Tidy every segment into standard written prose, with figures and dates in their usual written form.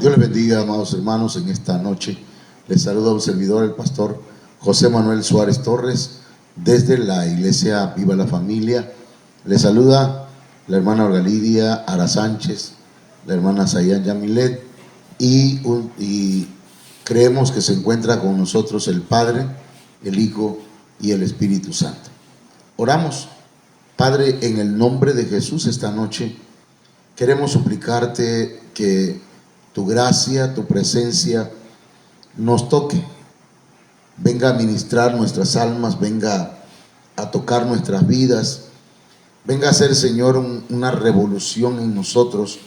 Dios les bendiga, amados hermanos, en esta noche. Les saluda un servidor, el pastor José Manuel Suárez Torres, desde la iglesia Viva la Familia. Les saluda la hermana Olga Lidia Ara Sánchez, la hermana Sayan Yamilet, y creemos que se encuentra con nosotros el Padre, el Hijo y el Espíritu Santo. Oramos. Padre, en el nombre de Jesús, esta noche queremos suplicarte que tu gracia, tu presencia nos toque, venga a ministrar nuestras almas, venga a tocar nuestras vidas, venga a hacer, Señor, una revolución en nosotros,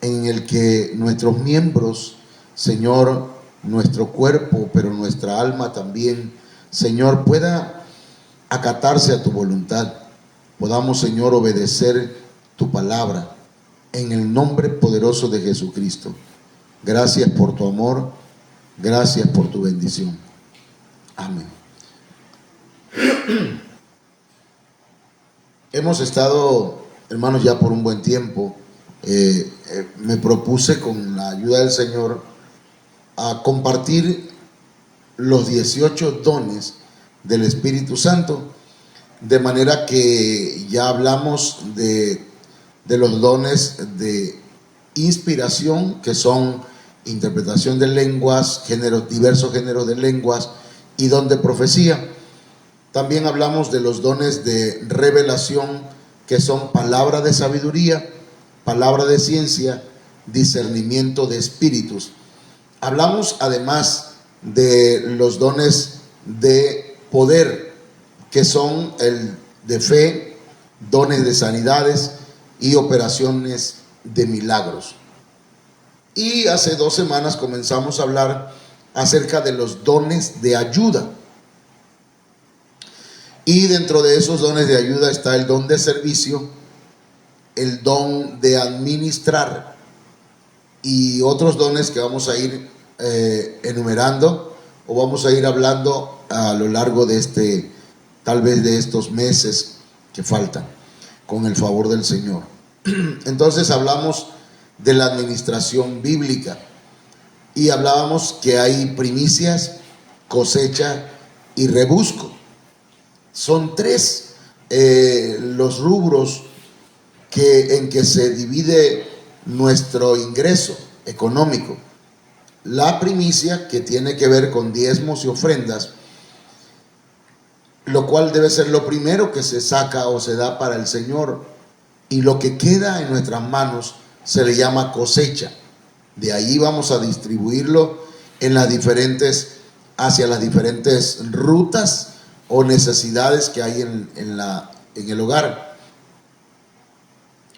en el que nuestros miembros, Señor, nuestro cuerpo, pero nuestra alma también, Señor, pueda acatarse a tu voluntad, podamos, Señor, obedecer tu palabra, en el nombre poderoso de Jesucristo. Gracias por tu amor, gracias por tu bendición. Amén. Hemos estado, hermanos, ya por un buen tiempo. Me propuse, con la ayuda del Señor, a compartir los 18 dones del Espíritu Santo, de manera que ya hablamos de los dones de inspiración, que son interpretación de lenguas, diversos géneros de lenguas, y don de profecía. También hablamos de los dones de revelación, que son palabra de sabiduría, palabra de ciencia, discernimiento de espíritus. Hablamos además de los dones de poder, que son el de fe, dones de sanidades y operaciones de milagros. Y hace 2 semanas comenzamos a hablar acerca de los dones de ayuda. Y dentro de esos dones de ayuda está el don de servicio, el don de administrar y otros dones que vamos a ir enumerando, o vamos a ir hablando a lo largo de tal vez de estos meses que faltan, con el favor del Señor. Entonces hablamos de la administración bíblica y hablábamos que hay primicias, cosecha y rebusco. Son 3 los rubros en que se divide nuestro ingreso económico. La primicia, que tiene que ver con diezmos y ofrendas, lo cual debe ser lo primero que se saca o se da para el Señor, y lo que queda en nuestras manos se le llama cosecha. De ahí vamos a distribuirlo hacia las diferentes rutas o necesidades que hay en el hogar.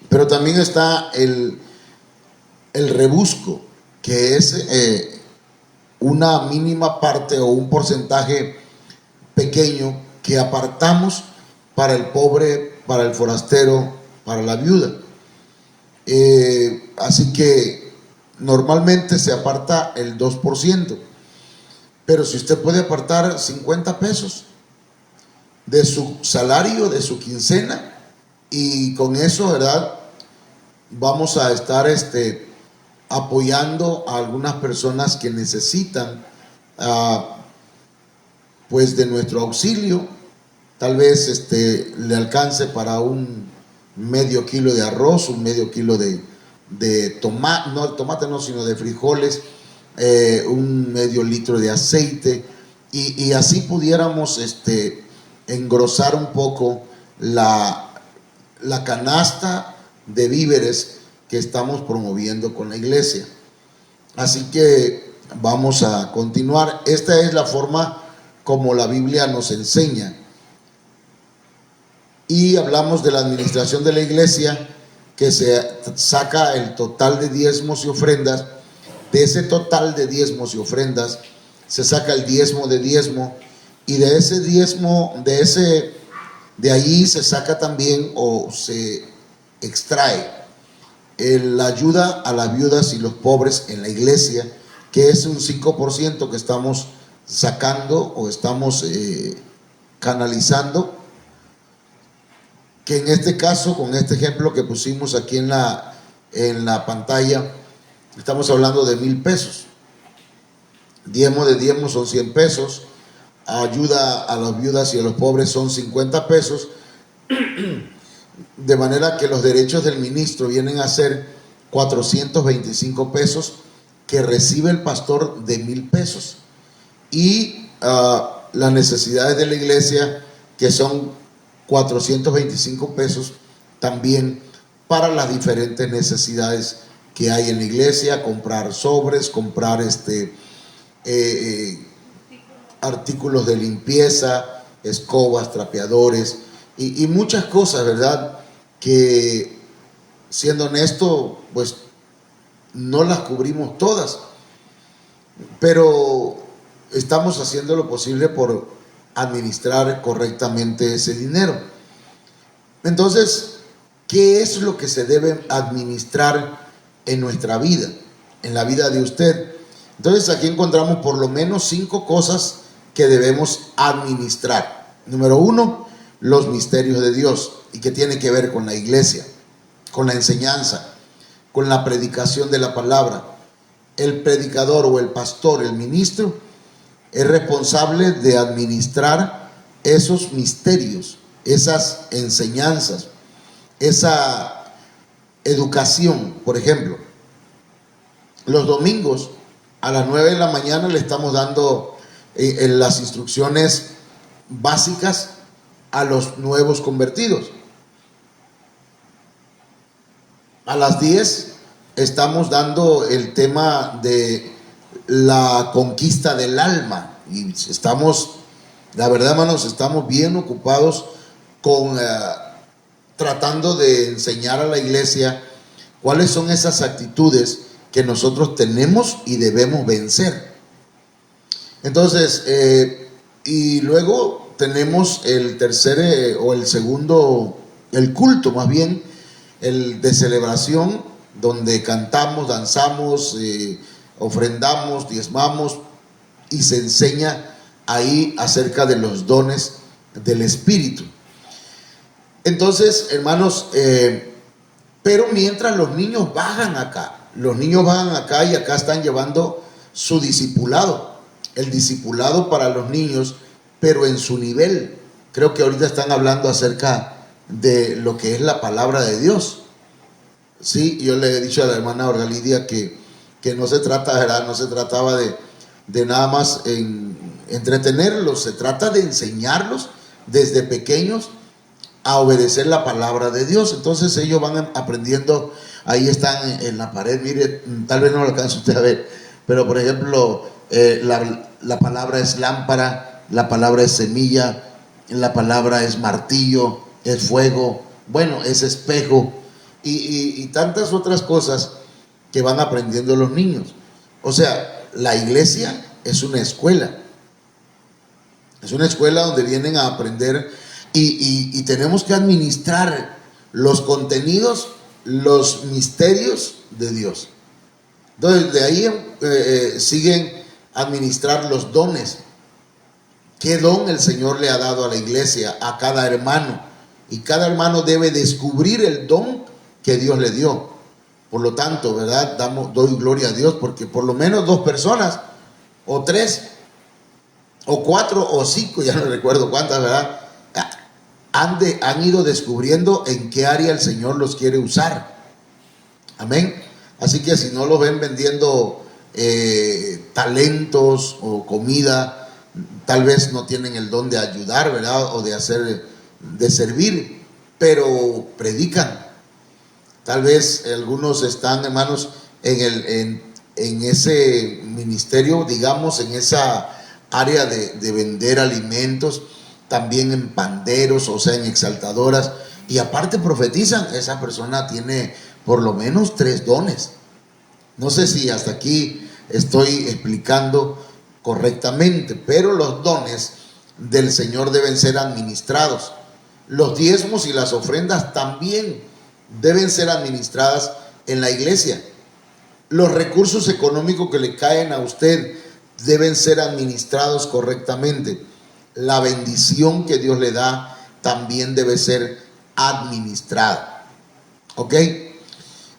Pero también está el rebusco, que es una mínima parte o un porcentaje pequeño que apartamos para el pobre, para el forastero, para la viuda. Así que normalmente se aparta el 2%, pero si usted puede apartar 50 pesos de su salario, de su quincena, y con eso, ¿verdad?, vamos a estar apoyando a algunas personas que necesitan pues de nuestro auxilio. Tal vez le alcance para un medio kilo de arroz, un medio kilo de tomate, sino de frijoles, un medio litro de aceite, y así pudiéramos engrosar un poco la canasta de víveres que estamos promoviendo con la iglesia. Así que vamos a continuar. Esta es la forma como la Biblia nos enseña. Y hablamos de la administración de la iglesia, que se saca el total de diezmos y ofrendas. De ese total de diezmos y ofrendas se saca el diezmo de diezmo, y de ese diezmo, de ahí se saca también, o se extrae, la ayuda a las viudas y los pobres en la iglesia, que es un 5% que estamos sacando o estamos canalizando, que en este caso, con este ejemplo que pusimos aquí en la en la pantalla, estamos hablando de 1,000 pesos. Diezmo de diezmo son 100 pesos. Ayuda a las viudas y a los pobres son 50 pesos. De manera que los derechos del ministro vienen a ser 425 pesos que recibe el pastor de 1,000 pesos. Y las necesidades de la iglesia, que son 425 pesos también para las diferentes necesidades que hay en la iglesia: comprar sobres, comprar artículos de limpieza, escobas, trapeadores y muchas cosas, ¿verdad? Que, siendo honesto, pues no las cubrimos todas, pero estamos haciendo lo posible por administrar correctamente ese dinero. Entonces, ¿qué es lo que se debe administrar en nuestra vida, en la vida de usted? Entonces, aquí encontramos por lo menos 5 cosas que debemos administrar. Número 1, los misterios de Dios, y que tiene que ver con la iglesia, con la enseñanza, con la predicación de la palabra. El predicador o el pastor, el ministro, es responsable de administrar esos misterios, esas enseñanzas, esa educación. Por ejemplo, los domingos a las 9 de la mañana le estamos dando las instrucciones básicas a los nuevos convertidos. A las 10 estamos dando el tema de la conquista del alma, y estamos, la verdad, hermanos, estamos bien ocupados con tratando de enseñar a la iglesia cuáles son esas actitudes que nosotros tenemos y debemos vencer. Entonces, y luego tenemos el tercer o el segundo, el culto más bien, el de celebración, donde cantamos, danzamos, ofrendamos, diezmamos, y se enseña ahí acerca de los dones del Espíritu. Entonces, hermanos, pero mientras los niños bajan acá y acá están llevando su discipulado, el discipulado para los niños, pero en su nivel. Creo que ahorita están hablando acerca de lo que es la palabra de Dios. Sí, yo le he dicho a la hermana Olga Lidia que no se trata, ¿verdad? No se trataba de nada más entretenerlos, se trata de enseñarlos desde pequeños a obedecer la palabra de Dios. Entonces ellos van aprendiendo. Ahí están en la pared, mire, tal vez no lo alcance usted a ver, pero por ejemplo, la palabra es lámpara, la palabra es semilla, la palabra es martillo, es fuego, bueno, es espejo, y tantas otras cosas que van aprendiendo los niños. O sea, la iglesia es una escuela donde vienen a aprender, y tenemos que administrar los contenidos, los misterios de Dios. Entonces, de ahí siguen administrar los dones. ¿Qué don el Señor le ha dado a la iglesia, a cada hermano? Y cada hermano debe descubrir el don que Dios le dio. Por lo tanto, ¿verdad? Doy gloria a Dios porque por lo menos 2 personas, o 3, o 4, o 5, ya no recuerdo cuántas, ¿verdad? Han ido descubriendo en qué área el Señor los quiere usar. Amén. Así que si no los ven vendiendo talentos o comida, tal vez no tienen el don de ayudar, ¿verdad? O de servir, pero predican. Tal vez algunos están, hermanos, en ese ministerio, digamos, en esa área de vender alimentos, también en panderos, o sea, en exaltadoras, y aparte profetizan. Esa persona tiene por lo menos 3 dones. No sé si hasta aquí estoy explicando correctamente, pero los dones del Señor deben ser administrados. Los diezmos y las ofrendas también deben ser administradas en la iglesia. Los recursos económicos que le caen a usted deben ser administrados correctamente. La bendición que Dios le da también debe ser administrada. ¿Ok?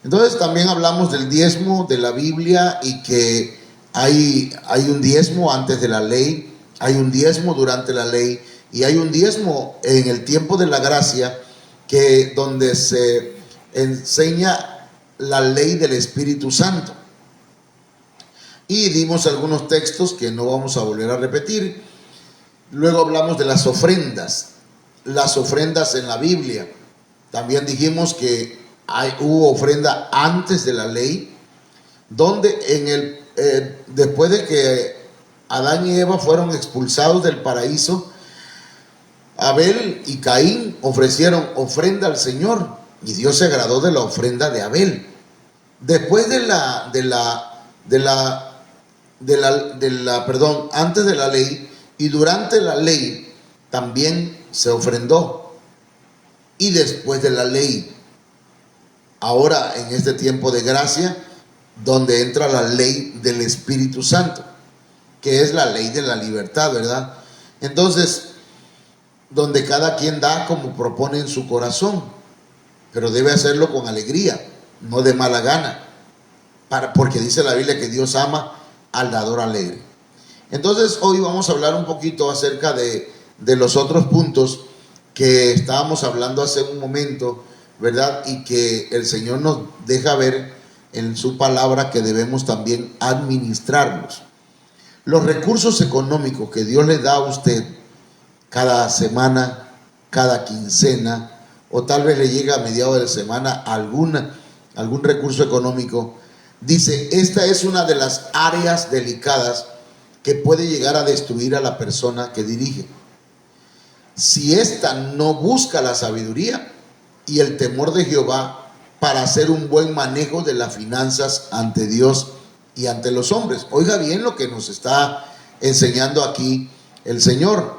Entonces también hablamos del diezmo de la Biblia y que hay un diezmo antes de la ley, hay un diezmo durante la ley y hay un diezmo en el tiempo de la gracia, que donde se enseña la ley del Espíritu Santo. Y dimos algunos textos que no vamos a volver a repetir. Luego hablamos de las ofrendas en la Biblia. También dijimos que hubo ofrenda antes de la ley, donde después de que Adán y Eva fueron expulsados del paraíso, Abel y Caín ofrecieron ofrenda al Señor y Dios se agradó de la ofrenda de Abel. Después antes de la ley y durante la ley también se ofrendó. Y después de la ley, ahora en este tiempo de gracia, donde entra la ley del Espíritu Santo, que es la ley de la libertad, ¿verdad? Entonces, donde cada quien da como propone en su corazón, pero debe hacerlo con alegría, no de mala gana, porque dice la Biblia que Dios ama al dador alegre. Entonces hoy vamos a hablar un poquito acerca de los otros puntos que estábamos hablando hace un momento, ¿verdad? Y que el Señor nos deja ver en su palabra que debemos también administrarlos. Los recursos económicos que Dios le da a usted cada semana, cada quincena, o tal vez le llega a mediados de la semana algún recurso económico, dice, esta es una de las áreas delicadas que puede llegar a destruir a la persona que dirige. Si ésta no busca la sabiduría y el temor de Jehová para hacer un buen manejo de las finanzas ante Dios y ante los hombres. Oiga bien lo que nos está enseñando aquí el Señor.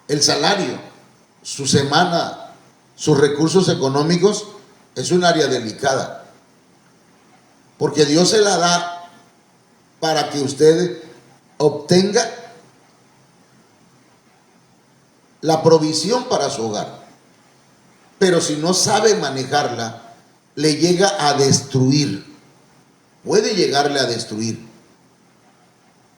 El salario, su semana, sus recursos económicos es un área delicada, porque Dios se la da para que usted obtenga la provisión para su hogar. Pero si no sabe manejarla, le llega a destruir. Puede llegarle a destruir,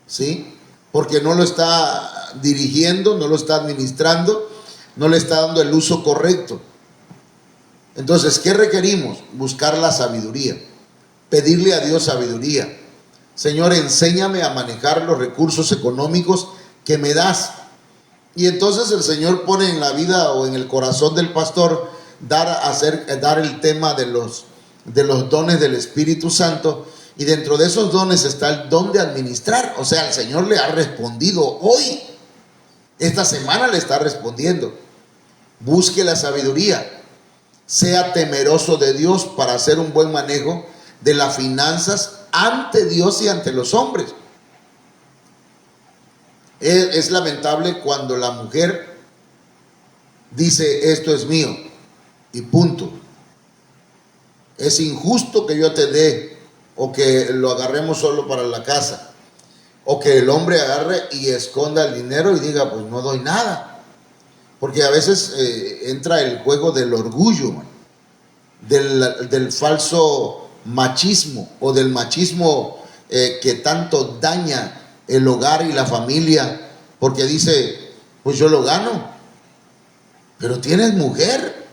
¿sí? Porque no lo está dirigiendo, no lo está administrando, no le está dando el uso correcto. Entonces, ¿qué requerimos? Buscar la sabiduría, pedirle a Dios sabiduría. Señor, enséñame a manejar los recursos económicos que me das. Y entonces el Señor pone en la vida o en el corazón del pastor dar el tema de los dones del Espíritu Santo, y dentro de esos dones está el don de administrar. O sea, el Señor le ha respondido hoy, esta semana le está respondiendo. Busque la sabiduría, sea temeroso de Dios para hacer un buen manejo de las finanzas ante Dios y ante los hombres. Es lamentable cuando la mujer dice, esto es mío y punto. Es injusto que yo te dé, o que lo agarremos solo para la casa, o que el hombre agarre y esconda el dinero y diga, pues no doy nada. Porque a veces entra el juego del orgullo, del falso machismo, o del machismo que tanto daña el hogar y la familia, porque dice, pues yo lo gano, pero tienes mujer.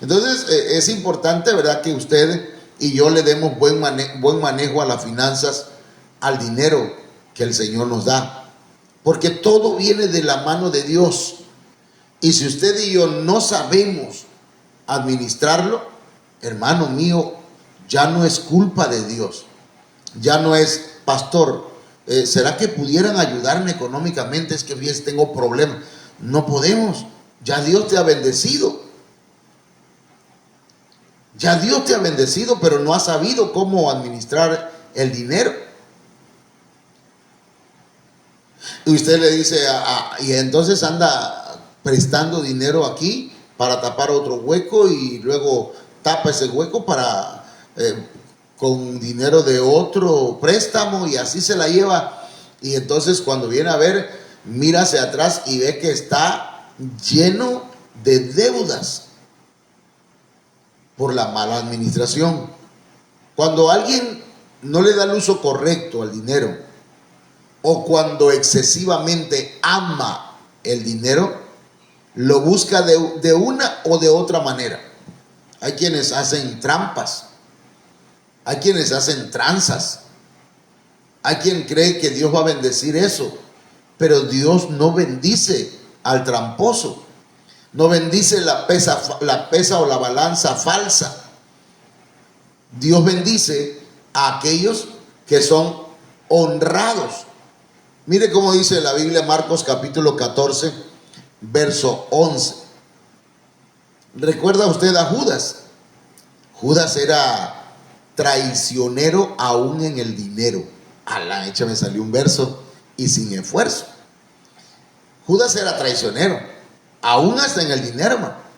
Entonces es importante, ¿verdad?, que usted y yo le demos buen manejo a las finanzas, al dinero que el Señor nos da, porque todo viene de la mano de Dios. Y si usted y yo no sabemos administrarlo, hermano mío, ya no es culpa de Dios, ya no es, pastor, ¿será que pudieran ayudarme económicamente? Es que bien tengo problemas. No podemos, ya Dios te ha bendecido. Ya Dios te ha bendecido, pero no has sabido cómo administrar el dinero. Y usted le dice, y entonces anda prestando dinero aquí para tapar otro hueco, y luego tapa ese hueco con dinero de otro préstamo, y así se la lleva. Y entonces cuando viene a ver, mira hacia atrás y ve que está lleno de deudas. por la mala administración. Cuando alguien no le da el uso correcto al dinero, o cuando excesivamente ama el dinero, lo busca de una o de otra manera. Hay quienes hacen trampas, hay quienes hacen tranzas, hay quien cree que Dios va a bendecir eso, pero Dios no bendice al tramposo, no bendice la pesa o la balanza falsa. Dios bendice a aquellos que son honrados. Mire cómo dice la Biblia, Marcos capítulo 14, verso 11. ¿Recuerda usted a Judas? Judas era traicionero aún en el dinero. A la mecha me salió un verso y sin esfuerzo. Judas era traicionero, aún hasta en el dinero, hermano.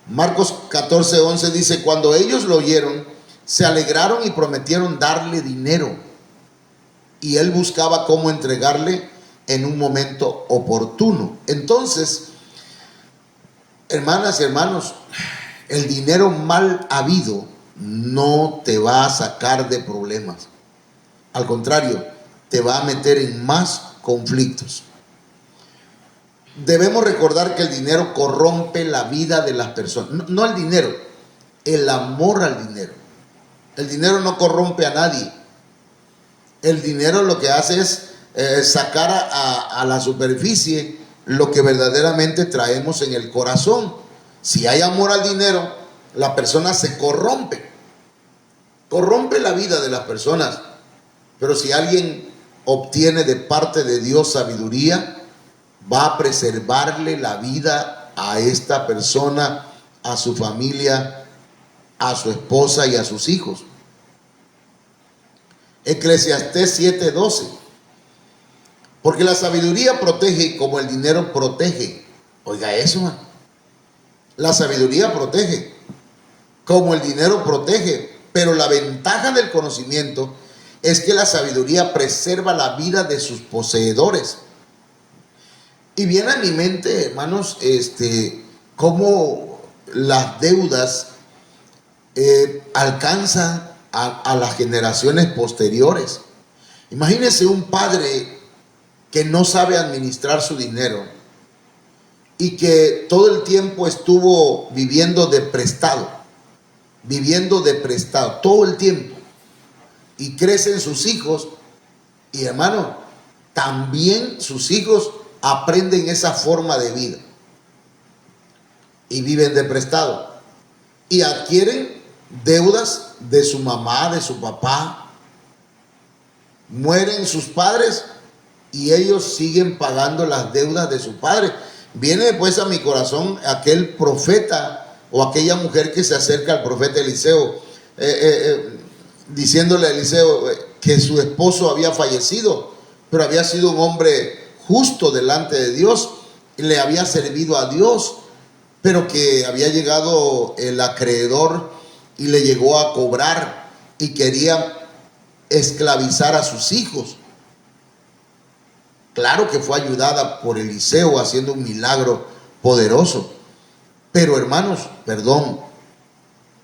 Marcos 14, 11 dice: cuando ellos lo oyeron, se alegraron y prometieron darle dinero. Y él buscaba cómo entregarle en un momento oportuno. Entonces, hermanas y hermanos, el dinero mal habido no te va a sacar de problemas. Al contrario, te va a meter en más conflictos. Debemos recordar que el dinero corrompe la vida de las personas. No el dinero, el amor al dinero. El dinero no corrompe a nadie. El dinero lo que hace es sacar a la superficie lo que verdaderamente traemos en el corazón. Si hay amor al dinero, la persona se corrompe. Corrompe la vida de las personas. Pero si alguien obtiene de parte de Dios sabiduría, va a preservarle la vida a esta persona, a su familia, a su esposa y a sus hijos. Eclesiastés 7:12. Porque la sabiduría protege como el dinero protege. Oiga eso, man. La sabiduría protege como el dinero protege. Pero la ventaja del conocimiento es que la sabiduría preserva la vida de sus poseedores. Y viene a mi mente, hermanos, cómo las deudas alcanzan a las generaciones posteriores. Imagínese un padre que no sabe administrar su dinero y que todo el tiempo estuvo viviendo de prestado, todo el tiempo. Y crecen sus hijos y, hermano, también sus hijos aprenden esa forma de vida y viven de prestado y adquieren deudas de su mamá, de su papá. Mueren sus padres y ellos siguen pagando las deudas de su padre. Viene pues a mi corazón aquel profeta o aquella mujer que se acerca al profeta Eliseo, diciéndole a Eliseo que su esposo había fallecido, pero había sido un hombre justo delante de Dios, y le había servido a Dios, pero que había llegado el acreedor y le llegó a cobrar y quería esclavizar a sus hijos. Claro que fue ayudada por Eliseo haciendo un milagro poderoso, pero hermanos, perdón,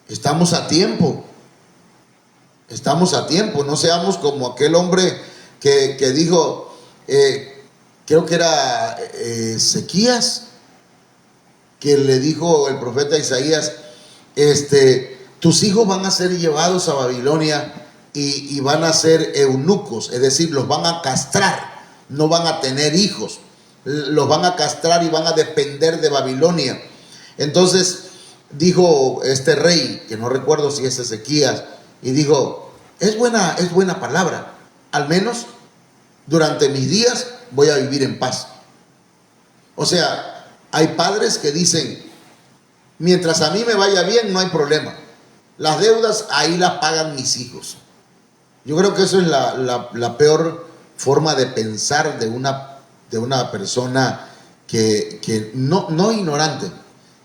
estamos a tiempo, no seamos como aquel hombre que dijo, creo que era Ezequías, que le dijo el profeta Isaías, tus hijos van a ser llevados a Babilonia y van a ser eunucos, es decir, los van a castrar, no van a tener hijos, los van a castrar y van a depender de Babilonia. Entonces dijo este rey, que no recuerdo si es Ezequías, y dijo, es buena palabra, al menos durante mis días voy a vivir en paz. O sea, hay padres que dicen, mientras a mí me vaya bien no hay problema, las deudas ahí las pagan mis hijos. Yo creo que eso es la peor forma de pensar de una persona que no ignorante,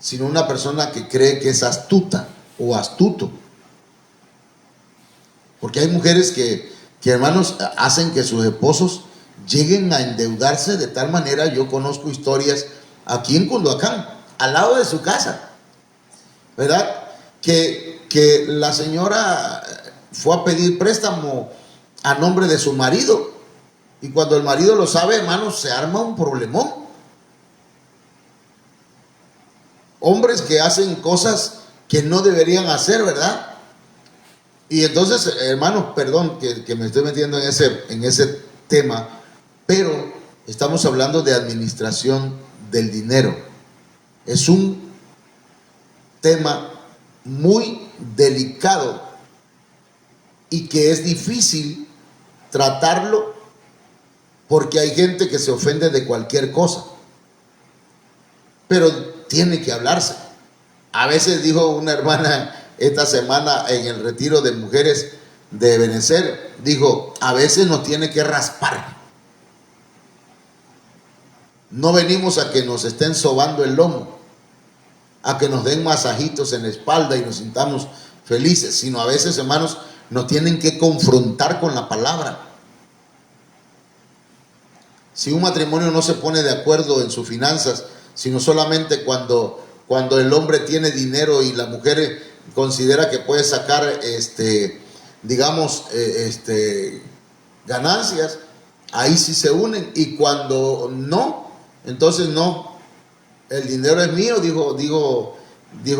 sino una persona que cree que es astuta o astuto. Porque hay mujeres que hermanos, hacen que sus esposos lleguen a endeudarse de tal manera. Yo conozco historias aquí en Culhuacán, al lado de su casa, ¿verdad? que la señora fue a pedir préstamo a nombre de su marido, y cuando el marido lo sabe, hermanos, se arma un problemón. Hombres que hacen cosas que no deberían hacer, ¿verdad? Y entonces, hermanos, perdón que me estoy metiendo en ese tema, pero estamos hablando de administración del dinero. Es un tema muy delicado y que es difícil tratarlo, porque hay gente que se ofende de cualquier cosa, pero tiene que hablarse. A veces dijo una hermana esta semana en el retiro de mujeres de Benecer, dijo, a veces nos tiene que raspar. No venimos a que nos estén sobando el lomo, a que nos den masajitos en la espalda y nos sintamos felices, sino a veces, hermanos, nos tienen que confrontar con la palabra. Si un matrimonio no se pone de acuerdo en sus finanzas, sino solamente cuando el hombre tiene dinero y la mujer considera que puede sacar ganancias, ahí sí se unen, y cuando no, entonces no, el dinero es mío, dijo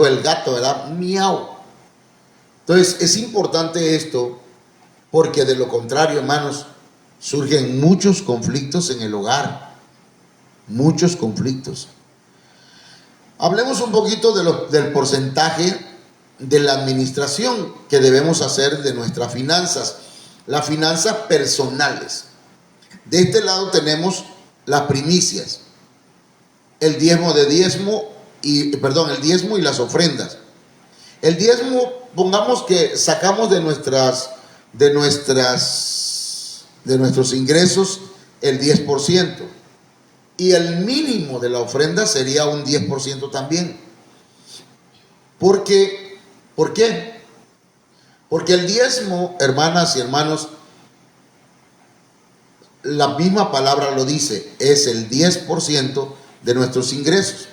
el gato, ¿verdad? Miau. Entonces es importante esto, porque de lo contrario, hermanos, surgen muchos conflictos en el hogar, muchos conflictos. Hablemos un poquito del porcentaje de la administración que debemos hacer de nuestras finanzas, las finanzas personales. De este lado tenemos las primicias, el diezmo y las ofrendas. El diezmo, pongamos que sacamos de nuestros ingresos el 10%, y el mínimo de la ofrenda sería un 10% también. ¿Por qué? Porque el diezmo, hermanas y hermanos, la misma palabra lo dice, es el 10% de nuestros ingresos.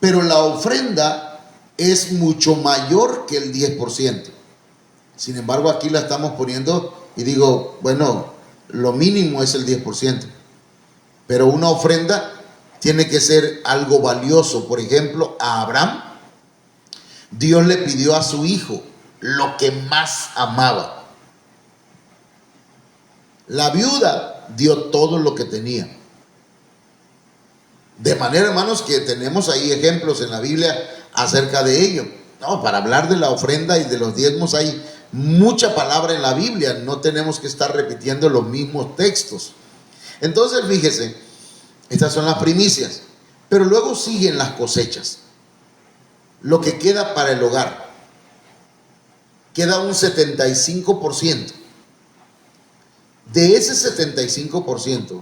Pero la ofrenda es mucho mayor que el 10%. Sin embargo, aquí la estamos poniendo y digo, bueno, lo mínimo es el 10%. Pero una ofrenda tiene que ser algo valioso. Por ejemplo, a Abraham, Dios le pidió a su hijo lo que más amaba. La viuda dio todo lo que tenía. De manera, hermanos, que tenemos ahí ejemplos en la Biblia acerca de ello. No, para hablar de la ofrenda y de los diezmos hay mucha palabra en la Biblia. No tenemos que estar repitiendo los mismos textos. Entonces, fíjese, estas son las primicias, pero luego siguen las cosechas, lo que queda para el hogar. Queda un 75%. De ese 75%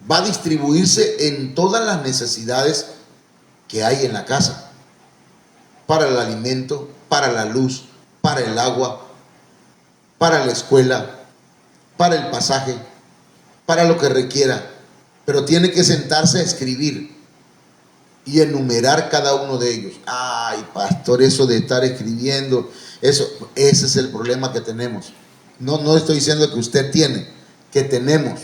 va a distribuirse en todas las necesidades que hay en la casa, para el alimento, para la luz, para el agua, para la escuela, para el pasaje, para lo que requiera. Pero tiene que sentarse a escribir y enumerar cada uno de ellos. Ay, pastor, eso de estar escribiendo, ese es el problema que tenemos. No estoy diciendo que usted tiene, que tenemos.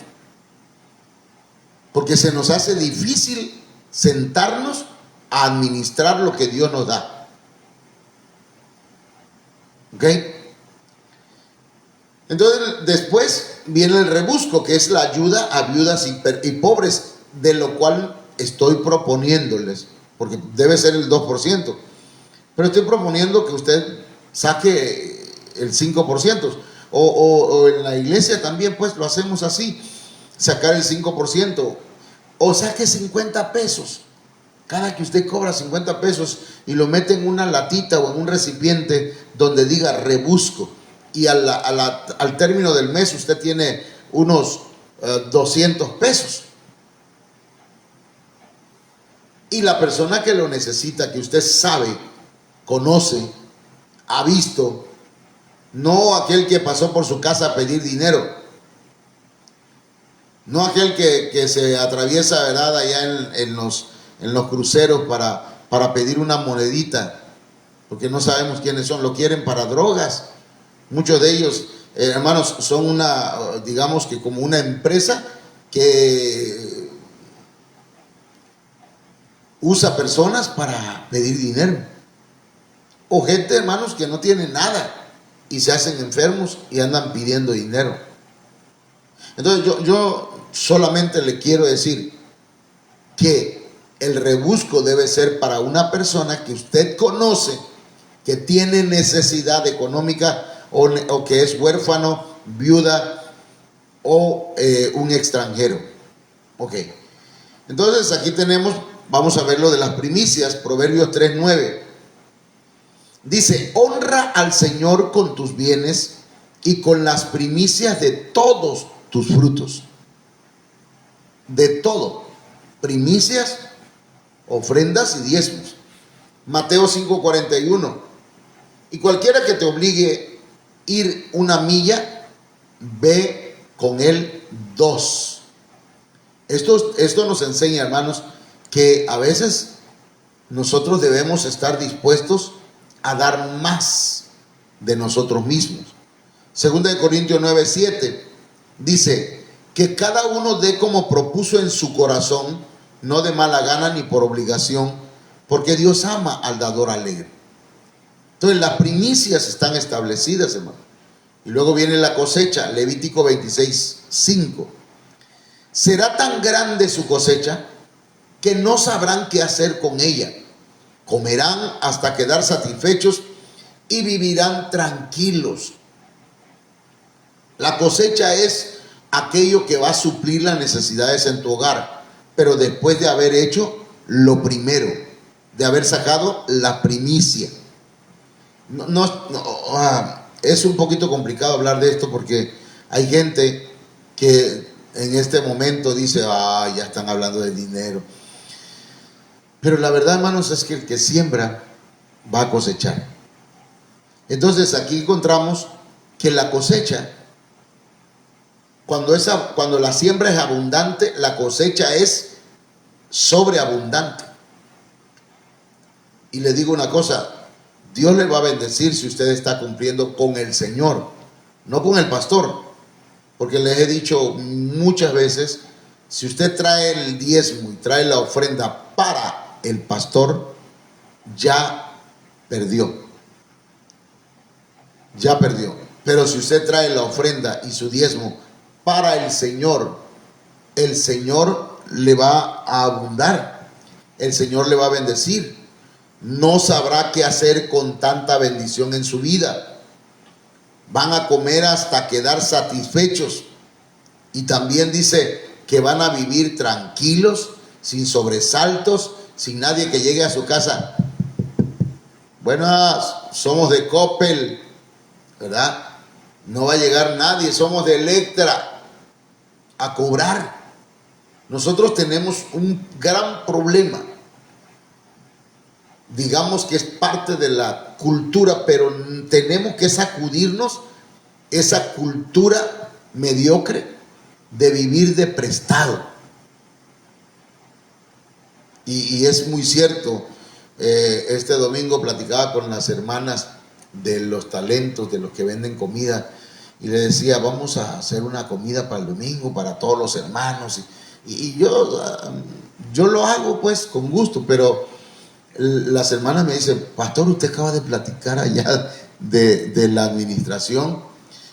Porque se nos hace difícil sentarnos a administrar lo que Dios nos da. ¿Ok? Entonces, después viene el rebusco, que es la ayuda a viudas y pobres, de lo cual estoy proponiéndoles, porque debe ser el 2%, pero estoy proponiendo que usted saque el 5%, o en la iglesia también, pues lo hacemos así, sacar el 5%, o saque 50 pesos, cada que usted cobra 50 pesos y lo mete en una latita o en un recipiente donde diga rebusco, y al término del mes usted tiene unos 200 pesos. Y la persona que lo necesita, que usted sabe, conoce, ha visto, no aquel que pasó por su casa a pedir dinero, no aquel que se atraviesa, ¿verdad?, allá en los cruceros para pedir una monedita. porque no sabemos quiénes son, lo quieren para drogas. Muchos de ellos, hermanos, son digamos que como una empresa que usa personas para pedir dinero. O gente, hermanos, que no tiene nada y se hacen enfermos y andan pidiendo dinero. Entonces yo solamente le quiero decir que el rebusco debe ser para una persona que usted conoce, que tiene necesidad económica o que es huérfano, viuda o un extranjero. Ok. Entonces aquí vamos a ver lo de las primicias, Proverbios 3:9. Dice: honra al Señor con tus bienes y con las primicias de todos tus frutos. De todo. Primicias, ofrendas y diezmos. Mateo 5:41. Y cualquiera que te obligue a ir una milla, ve con él 2. Esto nos enseña, hermanos, que a veces nosotros debemos estar dispuestos a dar más de nosotros mismos. Segunda de Corintios 9:7 dice: que cada uno dé como propuso en su corazón, no de mala gana ni por obligación, porque Dios ama al dador alegre. Entonces las primicias están establecidas, hermano. Y luego viene la cosecha, Levítico 26:5. Será tan grande su cosecha que no sabrán qué hacer con ella. Comerán hasta quedar satisfechos y vivirán tranquilos. La cosecha es aquello que va a suplir las necesidades en tu hogar, pero después de haber hecho lo primero, de haber sacado la primicia. Es un poquito complicado hablar de esto porque hay gente que en este momento dice: ya están hablando de dinero. Pero la verdad, hermanos, es que el que siembra va a cosechar. Entonces aquí encontramos que la cosecha, cuando la siembra es abundante, la cosecha es sobreabundante. Y le digo una cosa: Dios le va a bendecir si usted está cumpliendo con el Señor, no con el pastor. Porque les he dicho muchas veces, si usted trae el diezmo y trae la ofrenda para el pastor, ya perdió. Ya perdió. Pero si usted trae la ofrenda y su diezmo para el Señor le va a abundar. El Señor le va a bendecir. No sabrá qué hacer con tanta bendición en su vida. Van a comer hasta quedar satisfechos. Y también dice que van a vivir tranquilos, sin sobresaltos, sin nadie que llegue a su casa: buenas, somos de Coppel, ¿verdad? No va a llegar nadie, somos de Electra, a cobrar. Nosotros tenemos un gran problema. Digamos que es parte de la cultura, pero tenemos que sacudirnos esa cultura mediocre de vivir de prestado. Y es muy cierto. Este domingo platicaba con las hermanas de los talentos, de los que venden comida, y le decía: vamos a hacer una comida para el domingo, para todos los hermanos. Y yo lo hago pues con gusto, pero las hermanas me dicen: pastor, usted acaba de platicar allá de la administración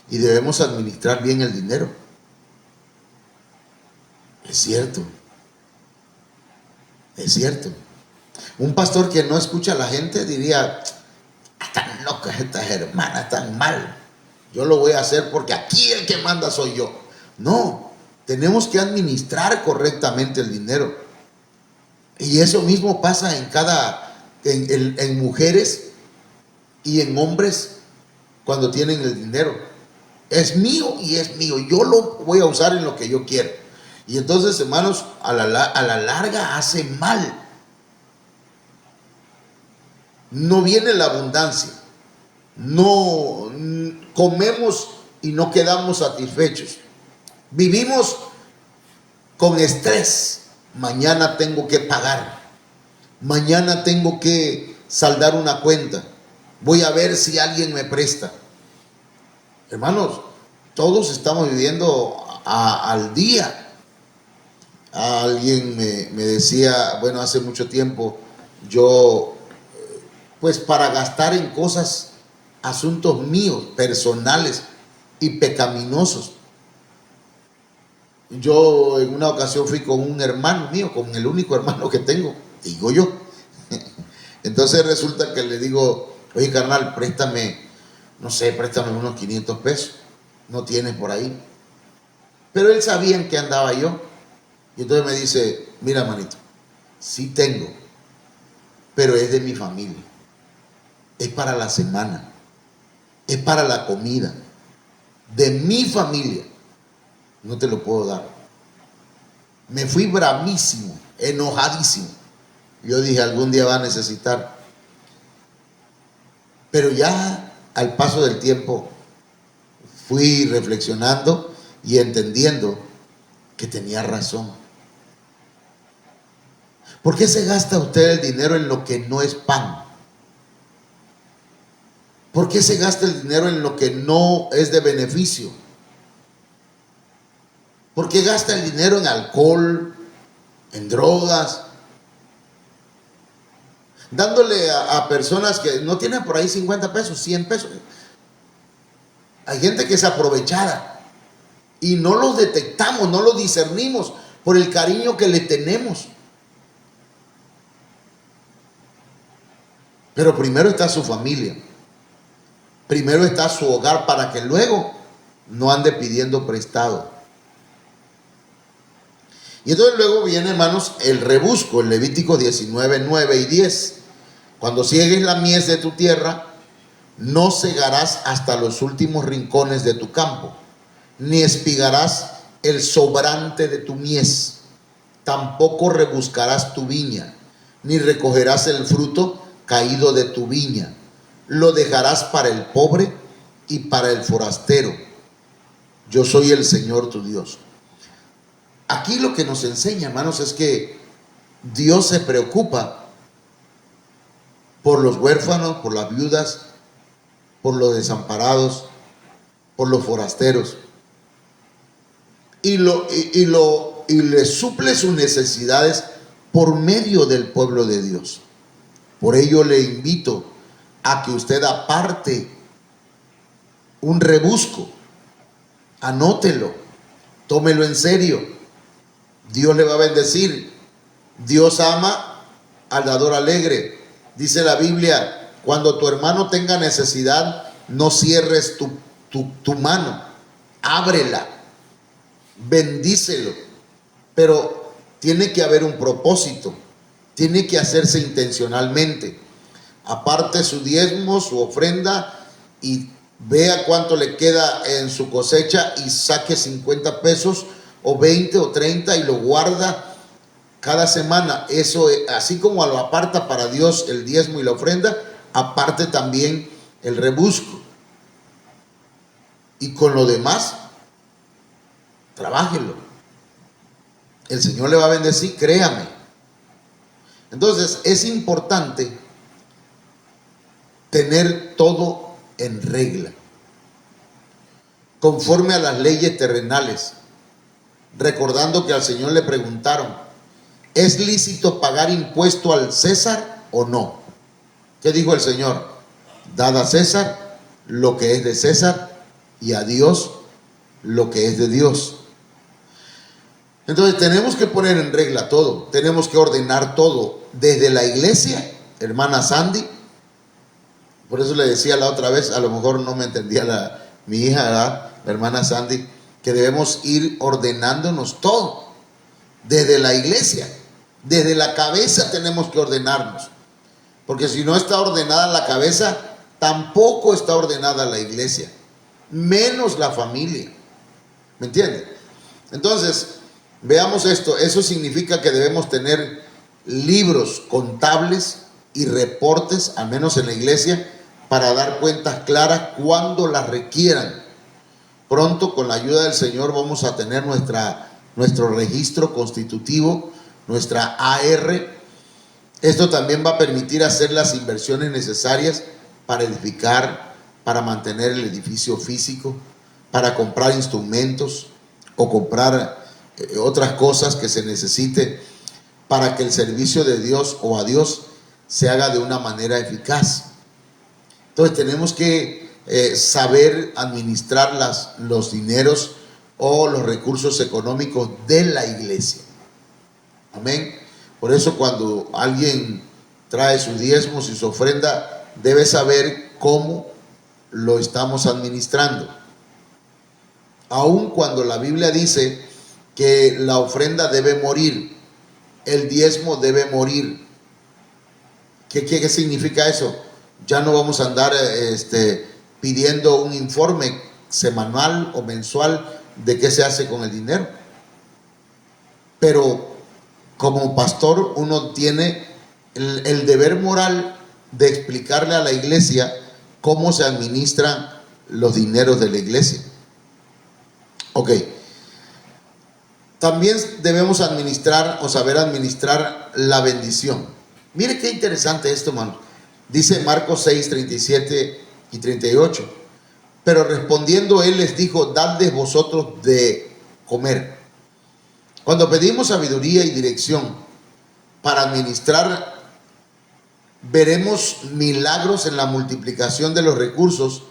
y debemos administrar bien el dinero. Es cierto. Es cierto. Un pastor que no escucha a la gente diría: están locas estas hermanas, están mal. Yo lo voy a hacer porque aquí el que manda soy yo. No, tenemos que administrar correctamente el dinero. Y eso mismo pasa en mujeres y en hombres cuando tienen el dinero. Es mío y es mío. Yo lo voy a usar en lo que yo quiero. Y entonces, hermanos, a la larga hace mal. No viene la abundancia. No comemos y no quedamos satisfechos. Vivimos con estrés. Mañana tengo que pagar. Mañana tengo que saldar una cuenta. voy a ver si alguien me presta. Hermanos, todos estamos viviendo al día. Alguien me decía, bueno, hace mucho tiempo, yo, pues para gastar en cosas, asuntos míos, personales y pecaminosos. Yo en una ocasión fui con un hermano mío, con el único hermano que tengo, digo yo. Entonces resulta que le digo, oye carnal, préstame, no sé, préstame unos 500 pesos, no tienes por ahí. Pero él sabía en qué andaba yo. Y entonces me dice, mira manito, sí tengo, pero es de mi familia, es para la semana, es para la comida, de mi familia, no te lo puedo dar. Me fui bravísimo, enojadísimo. Yo dije, algún día va a necesitar. Pero ya al paso del tiempo fui reflexionando y entendiendo que tenía razón. ¿Por qué se gasta usted el dinero en lo que no es pan? ¿Por qué se gasta el dinero en lo que no es de beneficio? ¿Por qué gasta el dinero en alcohol, en drogas? Dándole a personas que no tienen por ahí 50 pesos, 100 pesos. Hay gente que es aprovechada y no los detectamos, no los discernimos por el cariño que le tenemos. Pero primero está su familia, primero está su hogar, para que luego no ande pidiendo prestado. Y entonces luego viene, hermanos, el rebusco, el Levítico 19, 9 y 10. Cuando ciegues la mies de tu tierra, no segarás hasta los últimos rincones de tu campo, ni espigarás el sobrante de tu mies, tampoco rebuscarás tu viña, ni recogerás el fruto caído de tu viña. Lo dejarás para el pobre y para el forastero. Yo soy el Señor tu Dios. Aquí lo que nos enseña, hermanos, es que Dios se preocupa por los huérfanos, por las viudas, por los desamparados, por los forasteros, y le suple sus necesidades por medio del pueblo de Dios. Por ello le invito a que usted aparte un rebusco, anótelo, tómelo en serio. Dios le va a bendecir. Dios ama al dador alegre. Dice la Biblia, cuando tu hermano tenga necesidad, no cierres tu mano, ábrela, bendícelo. Pero tiene que haber un propósito, tiene que hacerse intencionalmente. Aparte su diezmo, su ofrenda, y vea cuánto le queda en su cosecha y saque 50 pesos o 20 o 30 y lo guarda cada semana. Eso, así como lo aparta para Dios el diezmo y la ofrenda, aparte también el rebusco. Y con lo demás, trabájelo. El Señor le va a bendecir, créame. Entonces es importante tener todo en regla, conforme a las leyes terrenales, recordando que al Señor le preguntaron, ¿es lícito pagar impuesto al César o no? ¿Qué dijo el Señor? Dad a César lo que es de César y a Dios lo que es de Dios. Entonces tenemos que poner en regla todo, tenemos que ordenar todo, desde la iglesia, hermana Sandy. Por eso le decía la otra vez, a lo mejor no me entendía mi hija, ¿verdad? La hermana Sandy, que debemos ir ordenándonos todo, desde la iglesia, desde la cabeza tenemos que ordenarnos, porque si no está ordenada la cabeza, tampoco está ordenada la iglesia, menos la familia, ¿me entienden? Entonces, veamos esto. Eso significa que debemos tener libros contables y reportes, al menos en la iglesia, para dar cuentas claras cuando las requieran. Pronto, con la ayuda del Señor, vamos a tener nuestro registro constitutivo, nuestra AR. Esto también va a permitir hacer las inversiones necesarias para edificar, para mantener el edificio físico, para comprar instrumentos o comprar otras cosas que se necesite para que el servicio de Dios o a Dios se haga de una manera eficaz. Entonces tenemos que saber administrar los dineros o los recursos económicos de la iglesia. Amén. Por eso cuando alguien trae sus diezmos y su ofrenda, debe saber cómo lo estamos administrando. Aun cuando la Biblia dice que la ofrenda debe morir, el diezmo debe morir. ¿Qué significa eso? Ya no vamos a andar pidiendo un informe semanal o mensual de qué se hace con el dinero. Pero como pastor uno tiene el deber moral de explicarle a la iglesia cómo se administran los dineros de la iglesia. Ok. También debemos administrar o saber administrar la bendición. Mire qué interesante esto, hermano. Dice Marcos 6, 37 y 38. Pero respondiendo él les dijo: dadles vosotros de comer. Cuando pedimos sabiduría y dirección para administrar, veremos milagros en la multiplicación de los recursos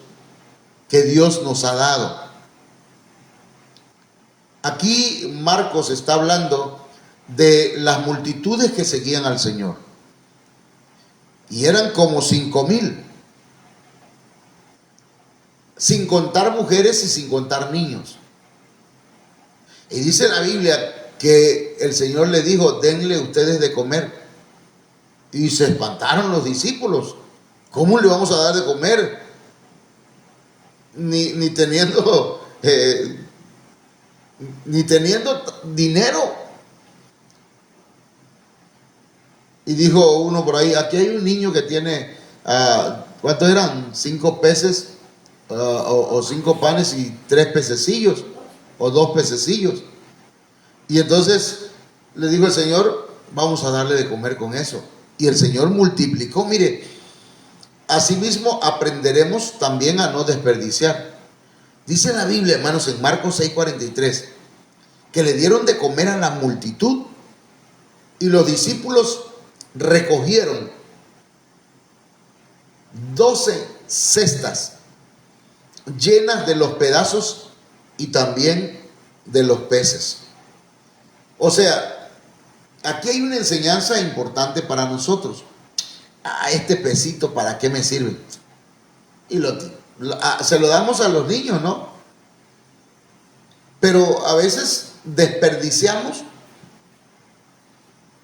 que Dios nos ha dado. Aquí Marcos está hablando de las multitudes que seguían al Señor. Y eran como 5,000. Sin contar mujeres y sin contar niños. Y dice la Biblia que el Señor le dijo: denle ustedes de comer. Y se espantaron los discípulos. ¿Cómo le vamos a dar de comer? Ni teniendo dinero. Y dijo uno por ahí: aquí hay un niño que tiene, ¿cuántos eran? 5 peces o 5 panes y 3 pececillos o 2 pececillos. Y entonces le dijo el Señor: vamos a darle de comer con eso. Y el Señor multiplicó. Mire, asimismo aprenderemos también a no desperdiciar. Dice la Biblia, hermanos, en Marcos 6:43, que le dieron de comer a la multitud y los discípulos recogieron 12 cestas llenas de los pedazos y también de los peces. O sea, aquí hay una enseñanza importante para nosotros. Este pesito, ¿para qué me sirve? Y se lo damos a los niños, ¿no? Pero a veces desperdiciamos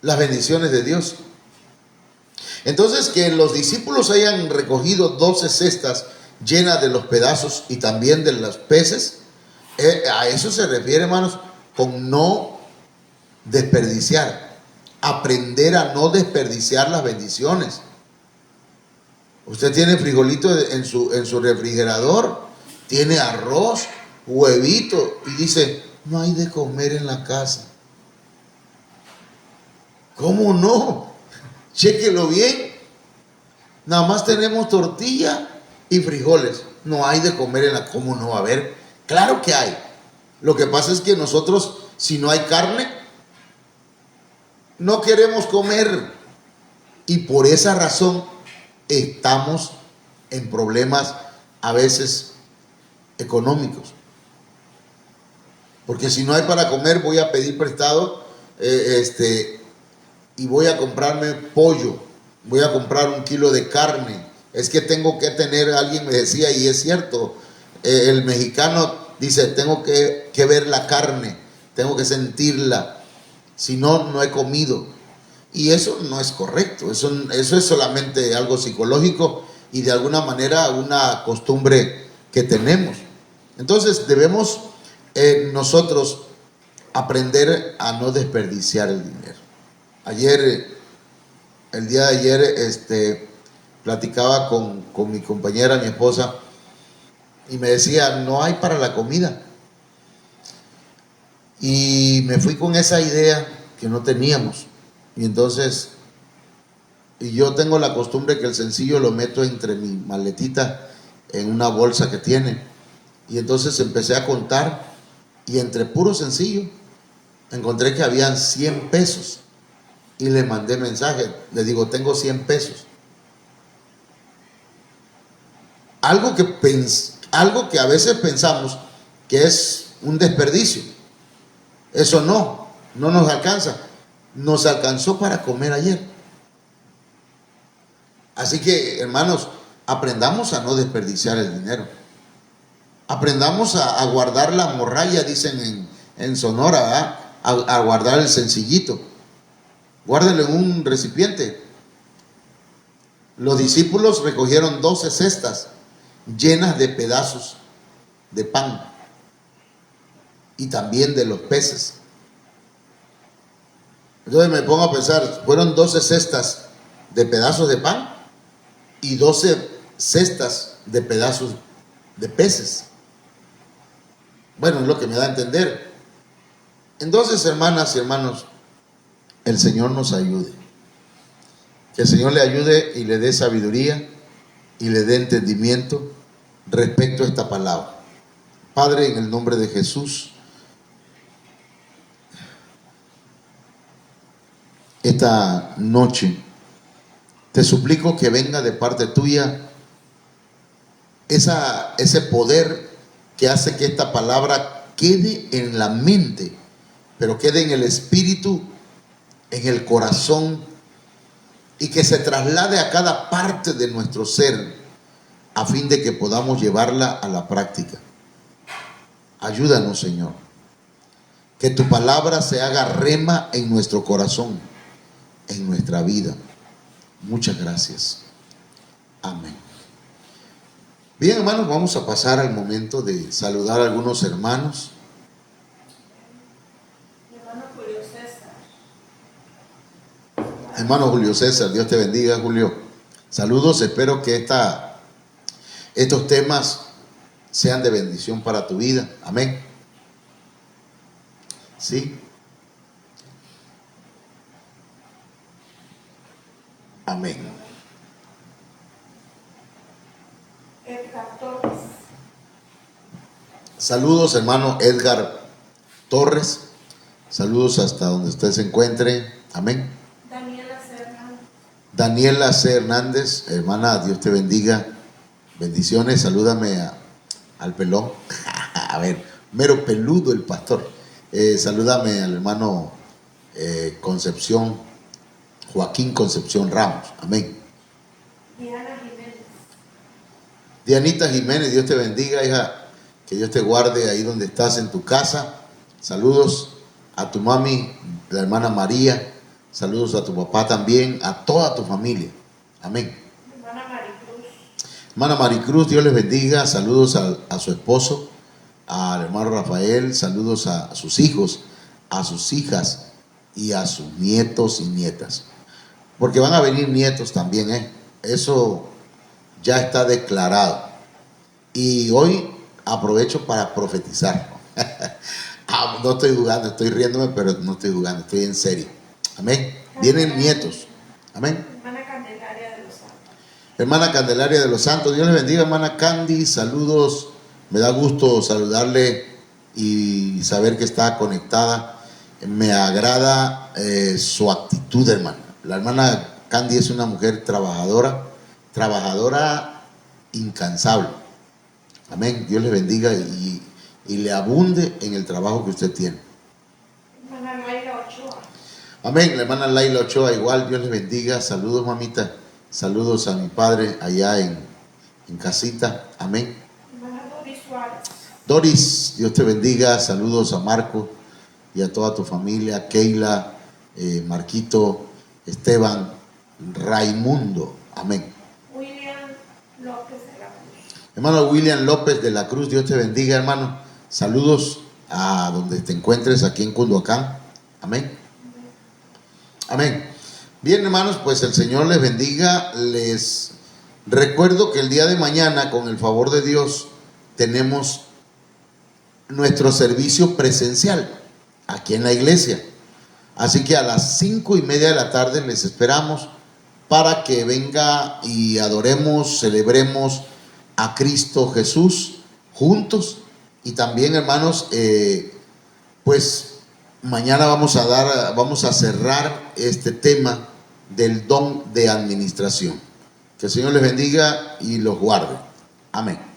las bendiciones de Dios. Entonces, que los discípulos hayan recogido 12 cestas llenas de los pedazos y también de los peces, a eso se refiere, hermanos, con no desperdiciar. Aprender a no desperdiciar las bendiciones. Usted tiene frijolito en su refrigerador, tiene arroz, huevito, y dice: no hay de comer en la casa. ¿Cómo no? Chéquelo bien. Nada más tenemos tortilla y frijoles. No hay de comer en la... ¿Cómo no va a haber? Claro que hay. Lo que pasa es que nosotros, si no hay carne, no queremos comer. Y por esa razón estamos en problemas a veces económicos. Porque si no hay para comer, voy a pedir prestado y voy a comprarme pollo, voy a comprar 1 kilo de carne. Es que tengo que tener, alguien me decía, y es cierto, el mexicano dice: tengo que ver la carne, tengo que sentirla, si no, no he comido. Y eso no es correcto, eso es solamente algo psicológico y de alguna manera una costumbre que tenemos. Entonces debemos nosotros aprender a no desperdiciar el dinero. El día de ayer, platicaba con mi compañera, mi esposa, y me decía: no hay para la comida. Y me fui con esa idea que no teníamos. Y entonces y yo tengo la costumbre que el sencillo lo meto entre mi maletita en una bolsa que tiene. Y entonces empecé a contar y entre puro sencillo encontré que habían 100 pesos. Y le mandé mensaje, le digo, tengo 100 pesos. Algo que a veces pensamos que es un desperdicio. Eso no nos alcanza. Nos alcanzó para comer ayer. Así que, hermanos, aprendamos a no desperdiciar el dinero. Aprendamos a guardar la morralla, dicen en Sonora, ¿verdad? A guardar el sencillito. Guárdelo en un recipiente. Los discípulos recogieron 12 cestas llenas de pedazos de pan y también de los peces. Entonces me pongo a pensar, fueron 12 cestas de pedazos de pan y 12 cestas de pedazos de peces. Bueno, es lo que me da a entender. Entonces, hermanas y hermanos, el Señor nos ayude. Que el Señor le ayude y le dé sabiduría y le dé entendimiento respecto a esta palabra. Padre, en el nombre de Jesús, esta noche te suplico que venga de parte tuya ese poder que hace que esta palabra quede en la mente, pero quede en el espíritu, en el corazón, y que se traslade a cada parte de nuestro ser a fin de que podamos llevarla a la práctica. Ayúdanos, Señor, que tu palabra se haga rema en nuestro corazón, en nuestra vida. Muchas gracias. Amén. Bien, hermanos, vamos a pasar al momento de saludar a algunos hermanos. Hermano Julio César, Dios te bendiga, Julio. Saludos, espero que estos temas sean de bendición para tu vida. Amén. ¿Sí? Amén. Edgar Torres. Saludos, hermano Edgar Torres. Saludos hasta donde usted se encuentre. Amén. Daniela C. Hernández. Daniela C. Hernández, hermana, Dios te bendiga. Bendiciones. Salúdame al pelón. A ver, mero peludo el pastor. Salúdame al hermano Concepción, Joaquín Concepción Ramos. Amén. Diana Jiménez. Dianita Jiménez, Dios te bendiga, hija. Que Dios te guarde ahí donde estás en tu casa. Saludos a tu mami, la hermana María. Saludos a tu papá también, a toda tu familia. Amén. Hermana Maricruz. Hermana Maricruz, Dios les bendiga. Saludos a su esposo, al hermano Rafael. Saludos a sus hijos, a sus hijas y a sus nietos y nietas. Porque van a venir nietos también, ¿eh? Eso ya está declarado. Y hoy aprovecho para profetizar. No estoy jugando, estoy riéndome, pero no estoy jugando, estoy en serio. Amén. Vienen nietos. Amén. Hermana Candelaria de los Santos. Hermana Candelaria de los Santos, Dios le bendiga, hermana Candy. Saludos. Me da gusto saludarle y saber que está conectada. Me agrada su actitud, hermana. La hermana Candy es una mujer trabajadora incansable. Amén. Dios le bendiga y le abunde en el trabajo que usted tiene. Hermana Laila Ochoa. Amén. La hermana Laila Ochoa igual. Dios le bendiga. Saludos, mamita. Saludos a mi padre allá en casita. Amén. Hermana Doris Suárez. Doris, Dios te bendiga. Saludos a Marco y a toda tu familia. Keila, Marquito, Esteban, Raimundo. Amén. William López de la Cruz. Hermano William López de la Cruz, Dios te bendiga, hermano. Saludos a donde te encuentres aquí en Cunduacán. Amén. Amén. Bien, hermanos, pues el Señor les bendiga. Les recuerdo que el día de mañana, con el favor de Dios, tenemos nuestro servicio presencial aquí en la iglesia. Así que a las 5:30 de la tarde les esperamos para que venga y adoremos, celebremos a Cristo Jesús juntos. Y también, hermanos, pues mañana vamos a cerrar este tema del don de administración. Que el Señor les bendiga y los guarde. Amén.